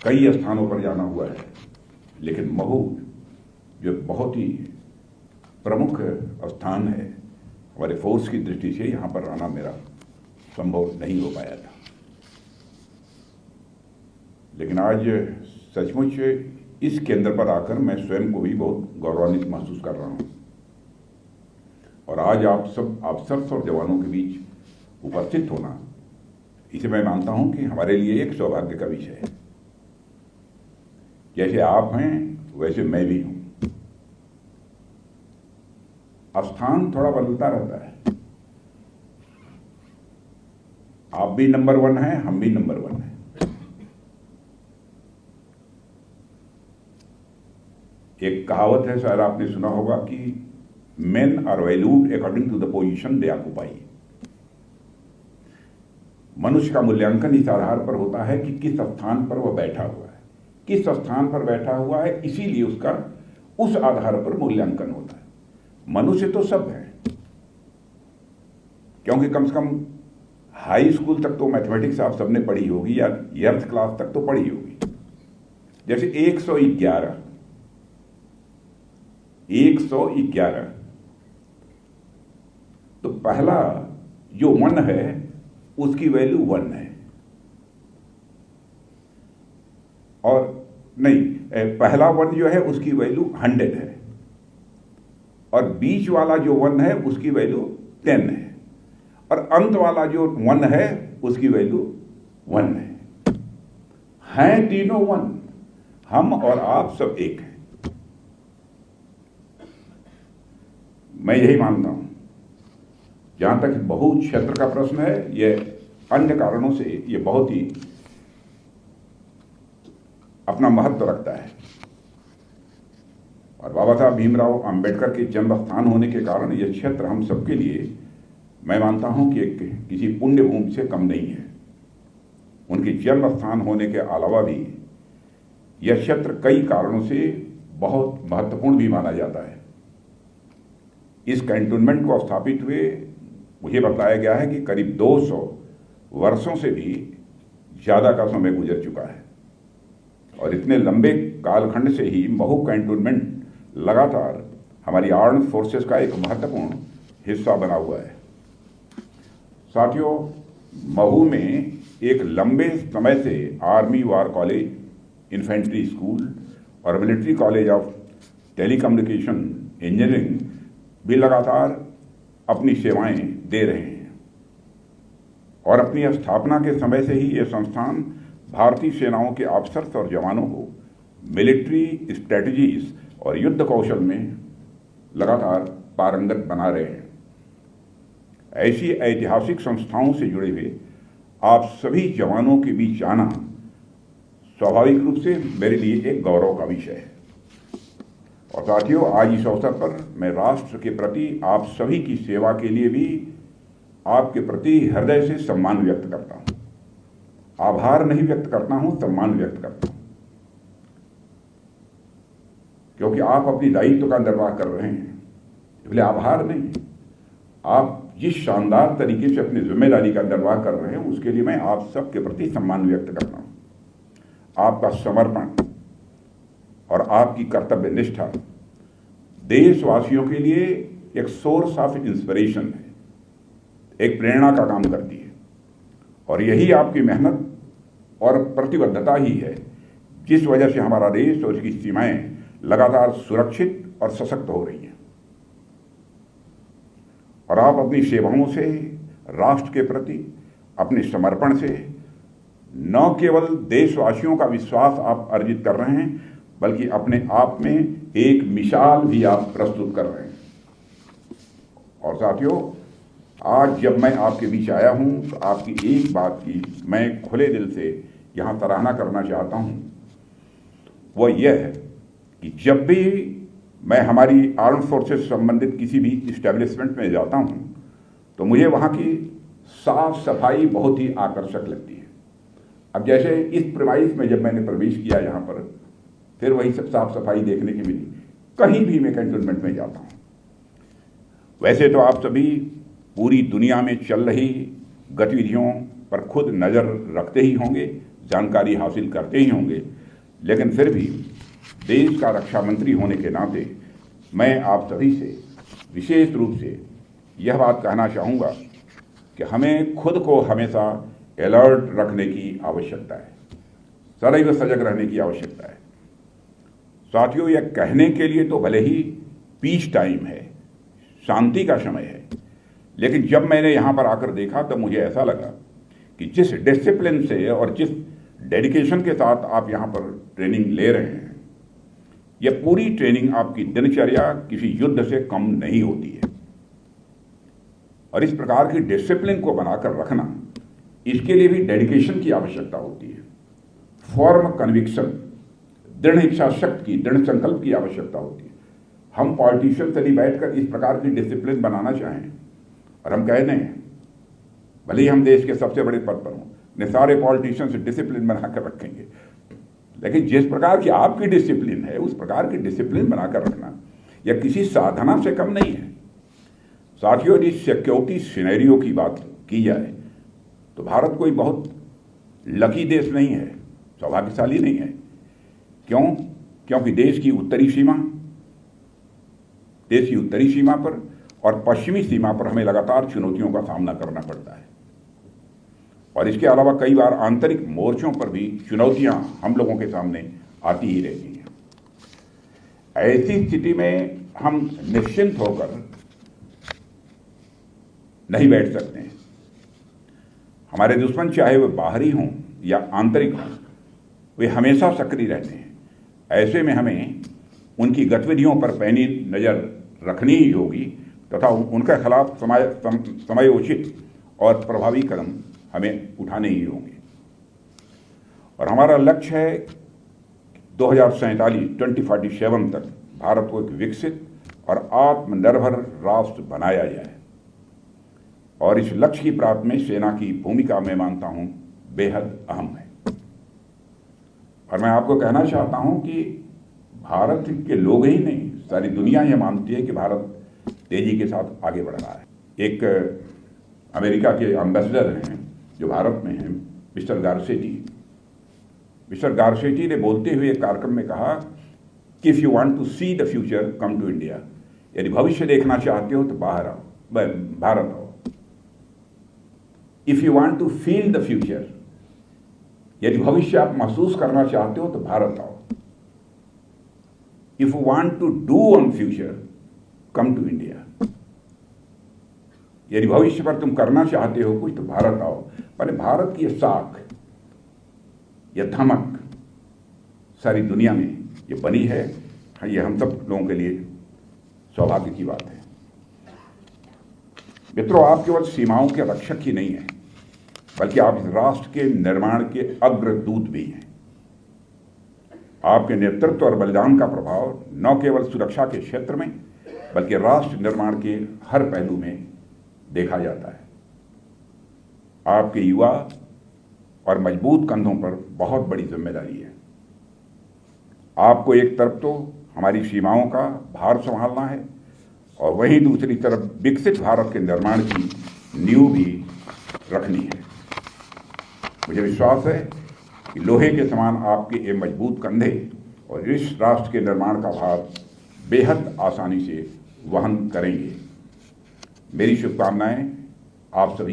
कई स्थानों पर जाना हुआ है, लेकिन महू जो बहुत ही प्रमुख स्थान है हमारे फोर्स की दृष्टि से, यहाँ पर आना मेरा संभव नहीं हो पाया था। लेकिन आज सचमुच इस केंद्र पर आकर मैं स्वयं को भी बहुत गौरवान्वित महसूस कर रहा हूँ। और आज आप सब अफसर और जवानों के बीच उपस्थित होना, इसे मैं मानता हूँ कि हमारे लिए एक सौभाग्य का विषय है। जैसे आप हैं वैसे मैं भी हूँ। स्थान थोड़ा बदलता रहता है। आप भी नंबर 1 हैं, हम भी नंबर 1 हैं। एक कहावत है, शायद आपने सुना होगा कि men are valued according to the position they occupy। मनुष्य का मूल्यांकन इस आधार पर होता है कि किस स्थान पर वह बैठा हुआ है, किस स्थान पर बैठा हुआ है, इसीलिए उसका उस आधार पर मूल्यांकन होता है। मनुष्य तो सब है, क्योंकि कम से कम हाई स्कूल तक तो मैथमेटिक्स आप सबने पढ़ी होगी या 8th क्लास तक तो पढ़ी होगी। जैसे 111 तो पहला जो 1 है उसकी वैल्यू 1 है, और नहीं, पहला 1 जो है उसकी वैल्यू 100 है, और बीच वाला जो 1 है उसकी वैल्यू 10 है, और अंत वाला जो 1 है उसकी वैल्यू 1 है। हैं तीनों 1, हम और आप सब एक हैं। मैं यही मानता हूं। जहां तक बहु क्षेत्र का प्रश्न है, यह अन्य कारणों से ये बहुत ही अपना महत्व रखता है, और बाबा साहब भीमराव अंबेडकर के जन्म स्थान होने के कारण यह क्षेत्र हम सबके लिए, मैं मानता हूं कि किसी पुण्य भूमि से कम नहीं है। उनके जन्म स्थान होने के अलावा भी यह क्षेत्र कई कारणों से बहुत महत्वपूर्ण भी माना जाता है। इस कैंटोनमेंट को स्थापित हुए मुझे बताया गया है कि करीब 200 वर्षों से भी ज़्यादा का समय गुजर चुका है, और इतने लंबे कालखंड से ही महू कैंटोनमेंट लगातार हमारी आर्म्ड फोर्सेस का एक महत्वपूर्ण हिस्सा बना हुआ है। साथियों, महू में एक लंबे समय से आर्मी वार कॉलेज, इन्फेंट्री स्कूल और military college of telecommunication engineering भी लगातार अपनी सेवाएं दे रहे हैं, और अपनी स्थापना के समय से ही ये संस्थान भारतीय सेनाओं के अफसर और जवानों को मिलिट्री स्ट्रेटजीज और युद्ध कौशल में लगातार पारंगत बना रहे हैं। ऐसी ऐतिहासिक संस्थाओं से जुड़े हुए आप सभी जवानों के बीच जाना स्वाभाविक रूप से मेरे लिए एक गौरव का विषय है। और साथियों, आज इस अवसर पर मैं राष्ट्र के प्रति आप सभी की सेवा के लिए भी आपके प्रति हृदय से सम्मान व्यक्त करता हूं। आभार नहीं व्यक्त करता हूं, सम्मान व्यक्त करता हूं, क्योंकि आप अपनी दायित्व का निर्वाह कर रहे हैं। इसलिए आभार नहीं, आप जिस शानदार तरीके से अपनी जिम्मेदारी का निर्वाह कर रहे हैं उसके लिए मैं आप सबके प्रति सम्मान व्यक्त करता हूं। आपका समर्पण और आपकी कर्तव्य निष्ठा देशवासियों के लिए एक सोर्स ऑफ इंस्पिरेशन है, एक प्रेरणा का काम करती है, और यही आपकी मेहनत और प्रतिबद्धता ही है जिस वजह से हमारा देश और इसकी सीमाएं लगातार सुरक्षित और सशक्त हो रही हैं। और आप अपनी सेवाओं से राष्ट्र के प्रति अपने समर्पण से न केवल देशवासियों का विश्वास आप अर्जित कर रहे हैं, बल्कि अपने आप में एक मिसाल भी आप प्रस्तुत कर रहे हैं। और साथियों, आज जब मैं आपके बीच आया हूं तो आपकी एक बात की मैं खुले दिल से यहां सराहना करना चाहता हूं, वह यह है कि जब भी मैं हमारी आर्म्ड फोर्सेस संबंधित किसी भी इस्टेब्लिशमेंट में जाता हूं तो मुझे वहां की साफ सफाई बहुत ही आकर्षक लगती है। अब जैसे इस प्रीमाइस में जब मैंने प्रवेश किया यहाँ पर, फिर वही साफ सफाई देखने की मिली। कहीं भी मैं कैंटोनमेंट में जाता हूँ, वैसे तो आप सभी पूरी दुनिया में चल रही गतिविधियों पर खुद नज़र रखते ही होंगे, जानकारी हासिल करते ही होंगे, लेकिन फिर भी देश का रक्षा मंत्री होने के नाते मैं आप सभी से विशेष रूप से यह बात कहना चाहूँगा कि हमें खुद को हमेशा अलर्ट रखने की आवश्यकता है, सदैव सजग रहने की आवश्यकता है। साथियों, यह कहने के लिए तो भले ही पीस टाइम है, शांति का समय है, लेकिन जब मैंने यहाँ पर आकर देखा तब मुझे ऐसा लगा कि जिस डिसिप्लिन से और जिस डेडिकेशन के साथ आप यहाँ पर ट्रेनिंग ले रहे हैं, यह पूरी ट्रेनिंग आपकी दिनचर्या किसी युद्ध से कम नहीं होती है। और इस प्रकार की डिसिप्लिन को बनाकर रखना, इसके लिए भी डेडिकेशन की आवश्यकता होती है, फॉर्म कन्विक्शन, दृढ़ इच्छा शक्ति, दृढ़ संकल्प की आवश्यकता होती है। हम पॉलिटिशियन से नहीं बैठकर इस प्रकार की डिसिप्लिन बनाना चाहें और हम कह दें, भले ही हम देश के सबसे बड़े पद पर हों, ने सारे पॉलिटिशियन से डिसिप्लिन बनाकर रखेंगे, लेकिन जिस प्रकार की आपकी डिसिप्लिन है उस प्रकार की डिसिप्लिन बनाकर रखना यह किसी साधना से कम नहीं है। साथियों, यदि सिक्योरिटी सिनेरियो की बात की जाए तो भारत कोई बहुत लकी देश नहीं है, सौभाग्यशाली नहीं है। क्यों? क्योंकि देश की उत्तरी सीमा पर और पश्चिमी सीमा पर हमें लगातार चुनौतियों का सामना करना पड़ता है, और इसके अलावा कई बार आंतरिक मोर्चों पर भी चुनौतियां हम लोगों के सामने आती ही रहती हैं। ऐसी स्थिति में हम निश्चिंत होकर नहीं बैठ सकते हैं। हमारे दुश्मन चाहे वे बाहरी हों या आंतरिक हों, वे हमेशा सक्रिय रहते हैं। ऐसे में हमें उनकी गतिविधियों पर पैनी नज़र रखनी ही होगी तथा उनके खिलाफ समयोचित और प्रभावी कदम हमें उठाने ही होंगे। और हमारा लक्ष्य है 2047 तक भारत को एक विकसित और आत्मनिर्भर राष्ट्र बनाया जाए, और इस लक्ष्य की प्राप्ति में सेना की भूमिका मैं मानता हूं बेहद अहम है। और मैं आपको कहना चाहता हूं कि भारत के लोग ही नहीं, सारी दुनिया यह मानती है कि भारत तेजी के साथ आगे बढ़ रहा है। एक अमेरिका के एम्बेसडर हैं जो भारत में हैं, मिस्टर गारसेटी ने बोलते हुए एक कार्यक्रम में कहा कि if you want to see the future come to India, यदि भविष्य देखना चाहते हो तो भारत आओ। If you want to feel the future, यदि भविष्य आप महसूस करना चाहते हो तो भारत आओ। If you want to do on future, come to India. यदि भविष्य पर तुम करना चाहते हो कुछ तो भारत आओ। पर भारत की साख, यह धमक सारी दुनिया में ये बनी है। ये हम सब लोगों के लिए सौभाग्य की बात है। मित्रों, आप केवल सीमाओं के रक्षक ही नहीं हैं, बल्कि आप इस राष्ट्र के निर्माण के अग्रदूत भी हैं। आपके नेतृत्व और बलिदान का प्रभाव न केवल सुरक्षा के क्षेत्र में बल्कि राष्ट्र निर्माण के हर पहलू में देखा जाता है। आपके युवा और मजबूत कंधों पर बहुत बड़ी जिम्मेदारी है। आपको एक तरफ तो हमारी सीमाओं का भार संभालना है और वहीं दूसरी तरफ विकसित भारत के निर्माण की नींव भी रखनी है। मुझे विश्वास है कि लोहे के समान आपके ये मजबूत कंधे और इस राष्ट्र के निर्माण का भार बेहद आसानी से वहन करेंगे। मेरी शुभकामनाएं आप सभी